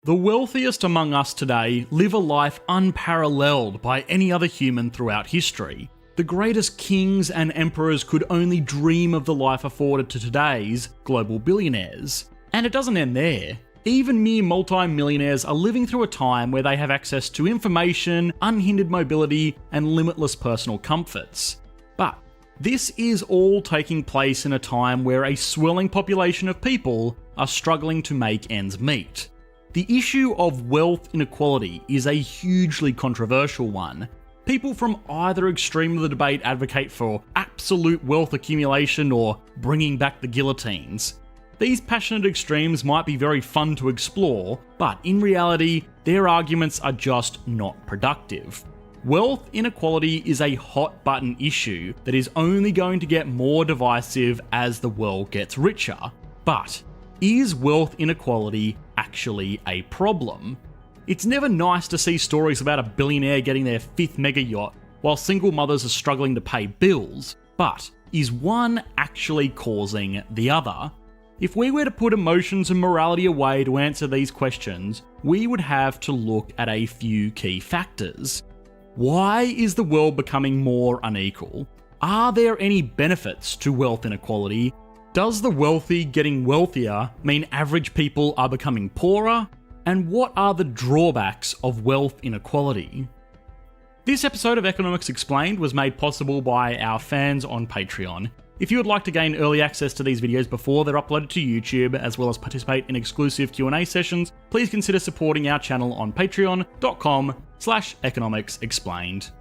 The wealthiest among us today live a life unparalleled by any other human throughout history. The greatest kings and emperors could only dream of the life afforded to today's global billionaires. And it doesn't end there. Even mere multi-millionaires are living through a time where they have access to information, unhindered mobility, and limitless personal comforts. But this is all taking place in a time where a swelling population of people are struggling to make ends meet. The issue of wealth inequality is a hugely controversial one. People from either extreme of the debate advocate for absolute wealth accumulation or bringing back the guillotines. These passionate extremes might be very fun to explore, but in reality, their arguments are just not productive. Wealth inequality is a hot button issue that is only going to get more divisive as the world gets richer. But is wealth inequality actually a problem? It's never nice to see stories about a billionaire getting their 5th mega yacht while single mothers are struggling to pay bills, but is one actually causing the other? If we were to put emotions and morality away to answer these questions, we would have to look at a few key factors. Why is the world becoming more unequal? Are there any benefits to wealth inequality? Does the wealthy getting wealthier mean average people are becoming poorer? And what are the drawbacks of wealth inequality? This episode of Economics Explained was made possible by our fans on Patreon. If you would like to gain early access to these videos before they're uploaded to YouTube, as well as participate in exclusive Q&A sessions, please consider supporting our channel on patreon.com/economicsexplained.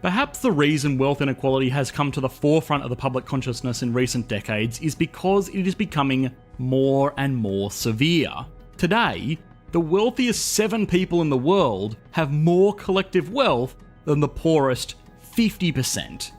Perhaps the reason wealth inequality has come to the forefront of the public consciousness in recent decades is because it is becoming more and more severe. Today, the wealthiest 7 people in the world have more collective wealth than the poorest 50%.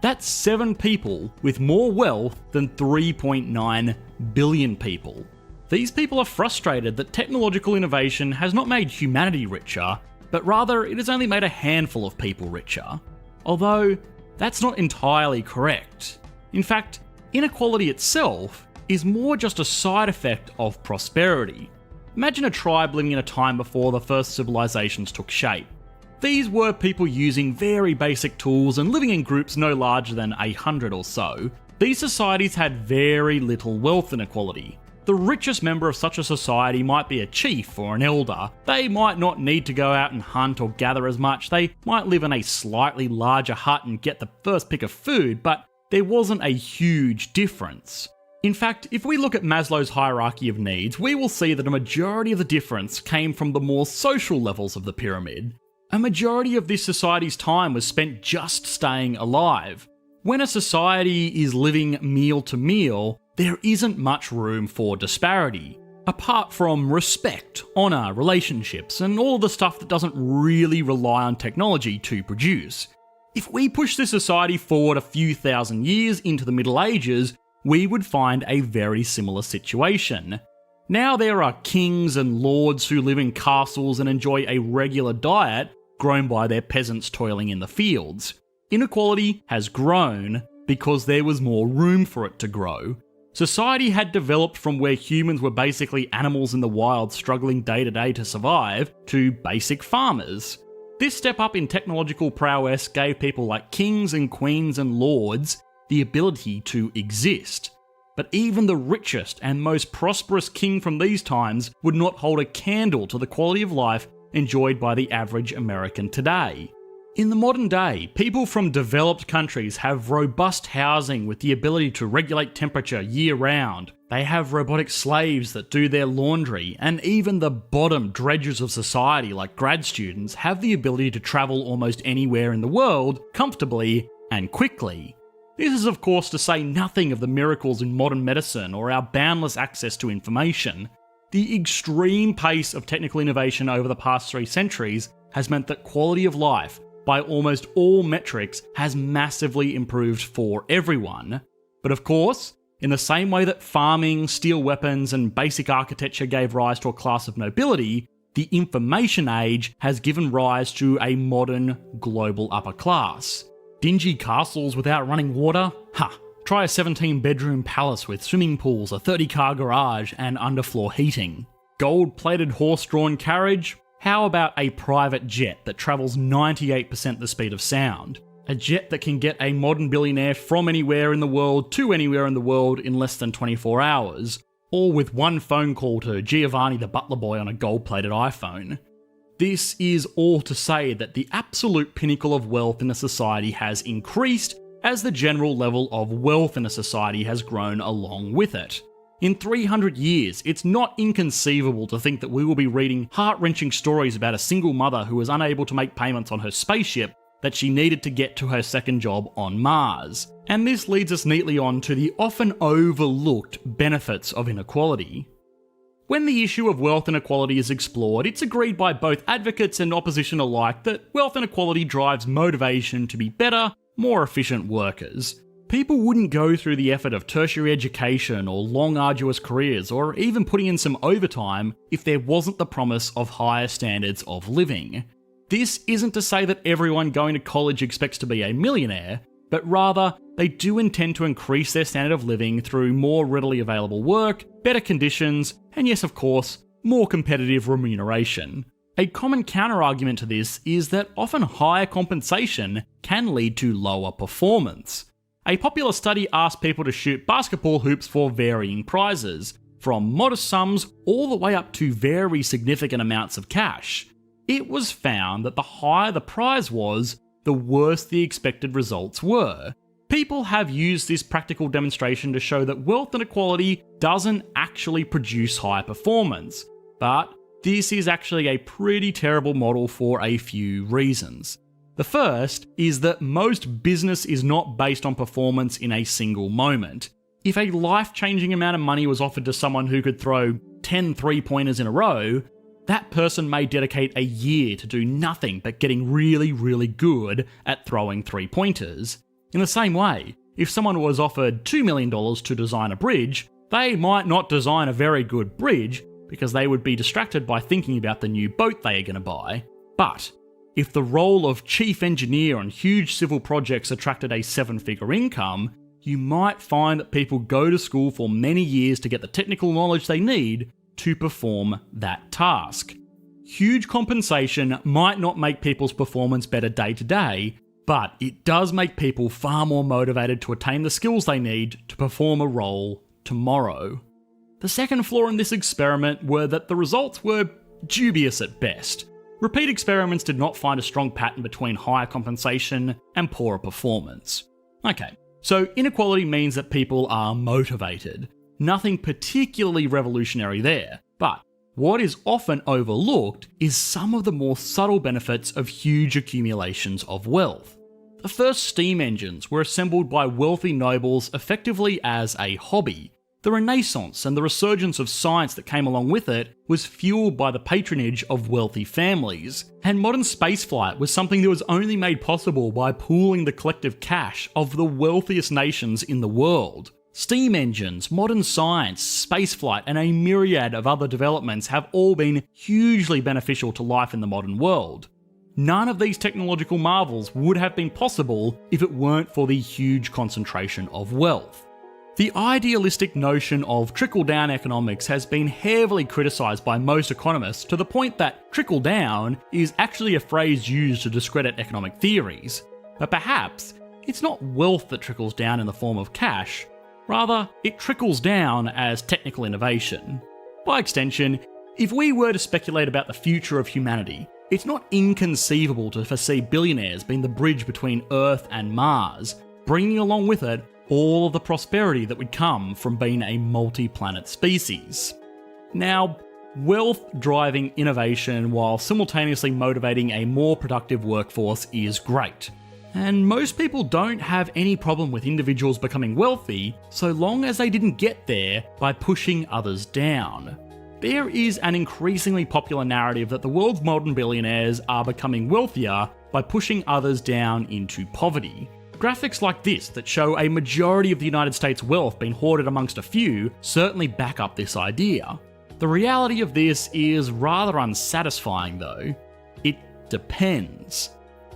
That's 7 people with more wealth than 3.9 billion people. These people are frustrated that technological innovation has not made humanity richer, but rather it has only made a handful of people richer. Although, that's not entirely correct. In fact, inequality itself is more just a side effect of prosperity. Imagine a tribe living in a time before the first civilizations took shape. These were people using very basic tools and living in groups no larger than 100 or so. These societies had very little wealth inequality. The richest member of such a society might be a chief or an elder. They might not need to go out and hunt or gather as much. They might live in a slightly larger hut and get the first pick of food, but there wasn't a huge difference. In fact, if we look at Maslow's hierarchy of needs, we will see that a majority of the difference came from the more social levels of the pyramid. A majority of this society's time was spent just staying alive. When a society is living meal to meal, there isn't much room for disparity, apart from respect, honour, relationships, and all the stuff that doesn't really rely on technology to produce. If we push this society forward a few thousand years into the Middle Ages, we would find a very similar situation. Now there are kings and lords who live in castles and enjoy a regular diet grown by their peasants toiling in the fields. Inequality has grown because there was more room for it to grow. Society had developed from where humans were basically animals in the wild struggling day to day to survive, to basic farmers. This step up in technological prowess gave people like kings and queens and lords the ability to exist. But even the richest and most prosperous king from these times would not hold a candle to the quality of life enjoyed by the average American today. In the modern day, people from developed countries have robust housing with the ability to regulate temperature year-round. They have robotic slaves that do their laundry, and even the bottom dredges of society like grad students have the ability to travel almost anywhere in the world comfortably and quickly. This is of course to say nothing of the miracles in modern medicine or our boundless access to information. The extreme pace of technical innovation over the past 3 centuries has meant that quality of life, by almost all metrics, has massively improved for everyone. But of course, in the same way that farming, steel weapons, and basic architecture gave rise to a class of nobility, the information age has given rise to a modern global upper class. Dingy castles without running water? Ha! Try a 17-bedroom palace with swimming pools, a 30-car garage, and underfloor heating. Gold-plated horse-drawn carriage? How about a private jet that travels 98% the speed of sound? A jet that can get a modern billionaire from anywhere in the world to anywhere in the world in less than 24 hours, all with one phone call to Giovanni the butler boy on a gold-plated iPhone. This is all to say that the absolute pinnacle of wealth in a society has increased as the general level of wealth in a society has grown along with it. In 300 years, it's not inconceivable to think that we will be reading heart-wrenching stories about a single mother who was unable to make payments on her spaceship that she needed to get to her second job on Mars. And this leads us neatly on to the often overlooked benefits of inequality. When the issue of wealth inequality is explored, it's agreed by both advocates and opposition alike that wealth inequality drives motivation to be better, more efficient workers. People wouldn't go through the effort of tertiary education or long arduous careers or even putting in some overtime if there wasn't the promise of higher standards of living. This isn't to say that everyone going to college expects to be a millionaire, but rather they do intend to increase their standard of living through more readily available work, better conditions, and yes, of course, more competitive remuneration. A common counter-argument to this is that often higher compensation can lead to lower performance. A popular study asked people to shoot basketball hoops for varying prizes, from modest sums all the way up to very significant amounts of cash. It was found that the higher the prize was, the worse the expected results were. People have used this practical demonstration to show that wealth inequality doesn't actually produce high performance, but this is actually a pretty terrible model for a few reasons. The first is that most business is not based on performance in a single moment. If a life-changing amount of money was offered to someone who could throw 10 three-pointers in a row, that person may dedicate a year to do nothing but getting really, really good at throwing three-pointers. In the same way, if someone was offered $2 million to design a bridge, they might not design a very good bridge because they would be distracted by thinking about the new boat they are going to buy. But if the role of chief engineer on huge civil projects attracted a seven-figure income, you might find that people go to school for many years to get the technical knowledge they need to perform that task. Huge compensation might not make people's performance better day to day, but it does make people far more motivated to attain the skills they need to perform a role tomorrow. The second flaw in this experiment were that the results were dubious at best. Repeat experiments did not find a strong pattern between higher compensation and poorer performance. Okay, so inequality means that people are motivated. Nothing particularly revolutionary there, but what is often overlooked is some of the more subtle benefits of huge accumulations of wealth. The first steam engines were assembled by wealthy nobles effectively as a hobby. The Renaissance and the resurgence of science that came along with it was fueled by the patronage of wealthy families, and modern spaceflight was something that was only made possible by pooling the collective cash of the wealthiest nations in the world. Steam engines, modern science, spaceflight, and a myriad of other developments have all been hugely beneficial to life in the modern world. None of these technological marvels would have been possible if it weren't for the huge concentration of wealth. The idealistic notion of trickle-down economics has been heavily criticised by most economists to the point that trickle-down is actually a phrase used to discredit economic theories. But perhaps it's not wealth that trickles down in the form of cash, rather it trickles down as technical innovation. By extension, if we were to speculate about the future of humanity, it's not inconceivable to foresee billionaires being the bridge between Earth and Mars, bringing along with it all of the prosperity that would come from being a multi-planet species. Now, wealth driving innovation while simultaneously motivating a more productive workforce is great. And most people don't have any problem with individuals becoming wealthy so long as they didn't get there by pushing others down. There is an increasingly popular narrative that the world's modern billionaires are becoming wealthier by pushing others down into poverty. Graphics like this that show a majority of the United States' wealth being hoarded amongst a few certainly back up this idea. The reality of this is rather unsatisfying though. It depends.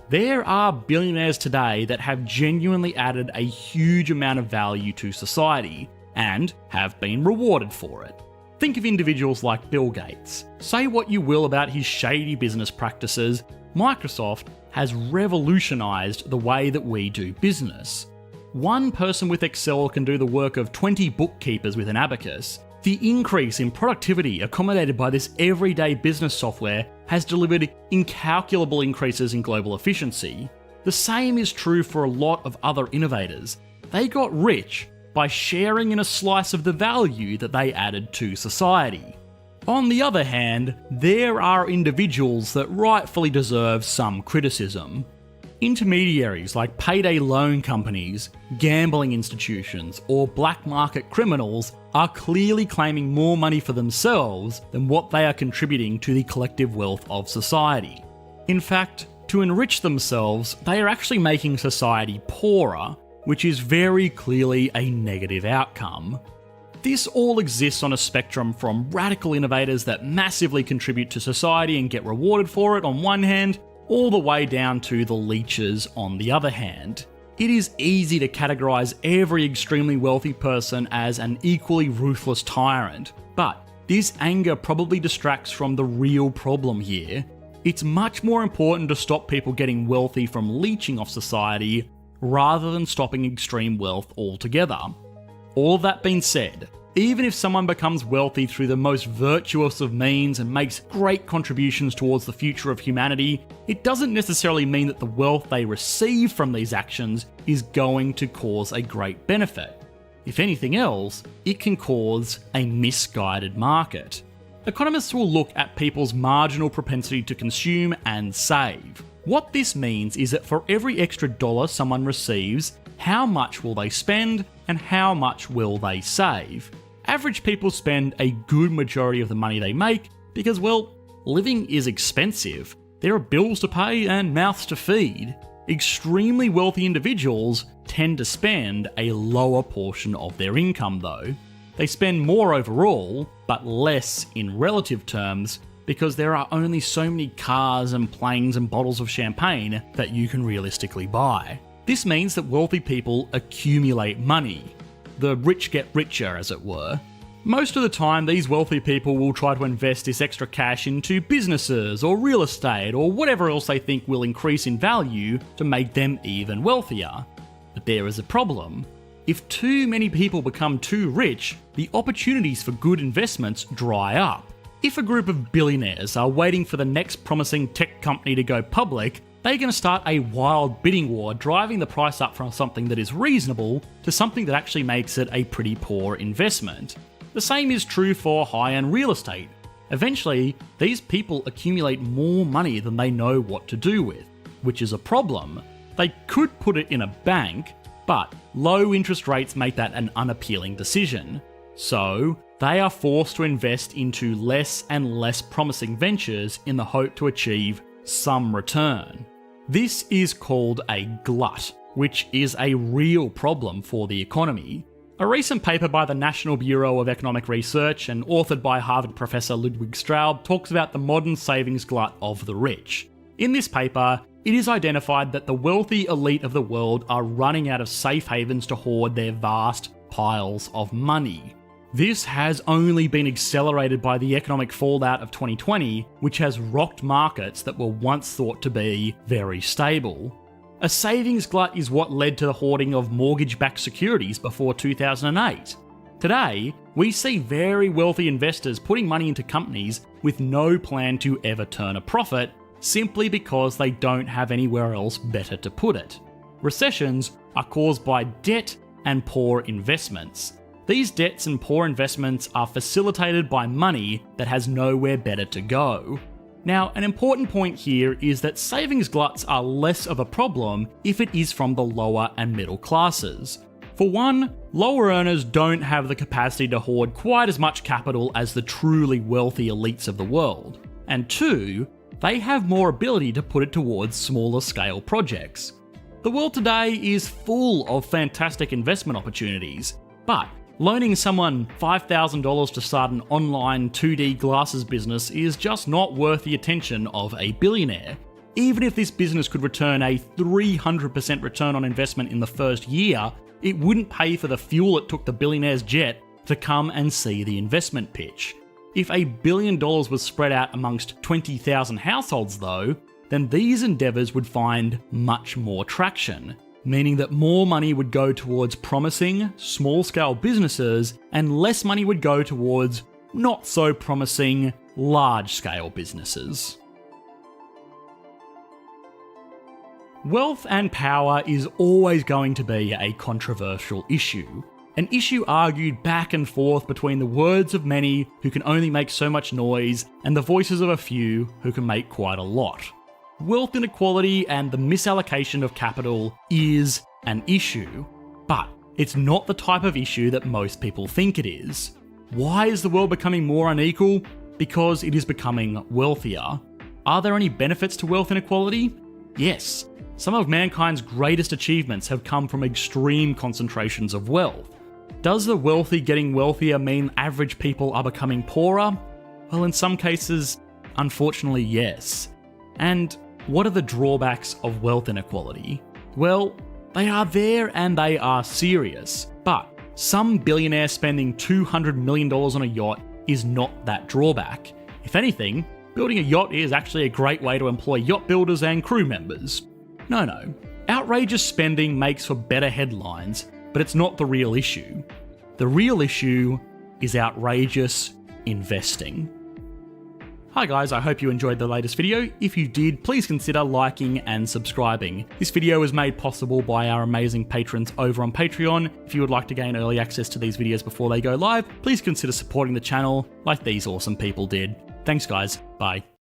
There are billionaires today that have genuinely added a huge amount of value to society, and have been rewarded for it. Think of individuals like Bill Gates. Say what you will about his shady business practices, Microsoft has revolutionized the way that we do business. One person with Excel can do the work of 20 bookkeepers with an abacus. The increase in productivity accommodated by this everyday business software has delivered incalculable increases in global efficiency. The same is true for a lot of other innovators. They got rich by sharing in a slice of the value that they added to society. On the other hand, there are individuals that rightfully deserve some criticism. Intermediaries like payday loan companies, gambling institutions, or black market criminals are clearly claiming more money for themselves than what they are contributing to the collective wealth of society. In fact, to enrich themselves, they are actually making society poorer, which is very clearly a negative outcome. This all exists on a spectrum from radical innovators that massively contribute to society and get rewarded for it on one hand, all the way down to the leeches on the other hand. It is easy to categorise every extremely wealthy person as an equally ruthless tyrant, but this anger probably distracts from the real problem here. It's much more important to stop people getting wealthy from leeching off society rather than stopping extreme wealth altogether. All that being said, even if someone becomes wealthy through the most virtuous of means and makes great contributions towards the future of humanity, it doesn't necessarily mean that the wealth they receive from these actions is going to cause a great benefit. If anything else, it can cause a misguided market. Economists will look at people's marginal propensity to consume and save. What this means is that for every extra dollar someone receives, how much will they spend and how much will they save? Average people spend a good majority of the money they make because, well, living is expensive. There are bills to pay and mouths to feed. Extremely wealthy individuals tend to spend a lower portion of their income though. They spend more overall, but less in relative terms because there are only so many cars and planes and bottles of champagne that you can realistically buy. This means that wealthy people accumulate money. The rich get richer, as it were. Most of the time, these wealthy people will try to invest this extra cash into businesses or real estate or whatever else they think will increase in value to make them even wealthier. But there is a problem. If too many people become too rich, the opportunities for good investments dry up. If a group of billionaires are waiting for the next promising tech company to go public, they're going to start a wild bidding war, driving the price up from something that is reasonable to something that actually makes it a pretty poor investment. The same is true for high-end real estate. Eventually, these people accumulate more money than they know what to do with, which is a problem. They could put it in a bank, but low interest rates make that an unappealing decision. So, they are forced to invest into less and less promising ventures in the hope to achieve some return. This is called a glut, which is a real problem for the economy. A recent paper by the National Bureau of Economic Research and authored by Harvard professor Ludwig Straub talks about the modern savings glut of the rich. In this paper, it is identified that the wealthy elite of the world are running out of safe havens to hoard their vast piles of money. This has only been accelerated by the economic fallout of 2020, which has rocked markets that were once thought to be very stable. A savings glut is what led to the hoarding of mortgage-backed securities before 2008. Today, we see very wealthy investors putting money into companies with no plan to ever turn a profit, simply because they don't have anywhere else better to put it. Recessions are caused by debt and poor investments. These debts and poor investments are facilitated by money that has nowhere better to go. Now, an important point here is that savings gluts are less of a problem if it is from the lower and middle classes. For one, lower earners don't have the capacity to hoard quite as much capital as the truly wealthy elites of the world. And two, they have more ability to put it towards smaller scale projects. The world today is full of fantastic investment opportunities, but loaning someone $5,000 to start an online 2D glasses business is just not worth the attention of a billionaire. Even if this business could return a 300% return on investment in the first year, it wouldn't pay for the fuel it took the billionaire's jet to come and see the investment pitch. If $1 billion was spread out amongst 20,000 households though, then these endeavours would find much more traction, meaning that more money would go towards promising, small-scale businesses and less money would go towards not so promising, large-scale businesses. Wealth and power is always going to be a controversial issue. An issue argued back and forth between the words of many who can only make so much noise and the voices of a few who can make quite a lot. Wealth inequality and the misallocation of capital is an issue, but it's not the type of issue that most people think it is. Why is the world becoming more unequal? Because it is becoming wealthier. Are there any benefits to wealth inequality? Yes. Some of mankind's greatest achievements have come from extreme concentrations of wealth. Does the wealthy getting wealthier mean average people are becoming poorer? Well, in some cases, unfortunately, yes. And what are the drawbacks of wealth inequality? Well, they are there and they are serious, but some billionaire spending $200 million on a yacht is not that drawback. If anything, building a yacht is actually a great way to employ yacht builders and crew members. No. Outrageous spending makes for better headlines, but it's not the real issue. The real issue is outrageous investing. Hi guys, I hope you enjoyed the latest video. If you did, please consider liking and subscribing. This video was made possible by our amazing patrons over on Patreon. If you would like to gain early access to these videos before they go live, please consider supporting the channel like these awesome people did. Thanks guys, bye.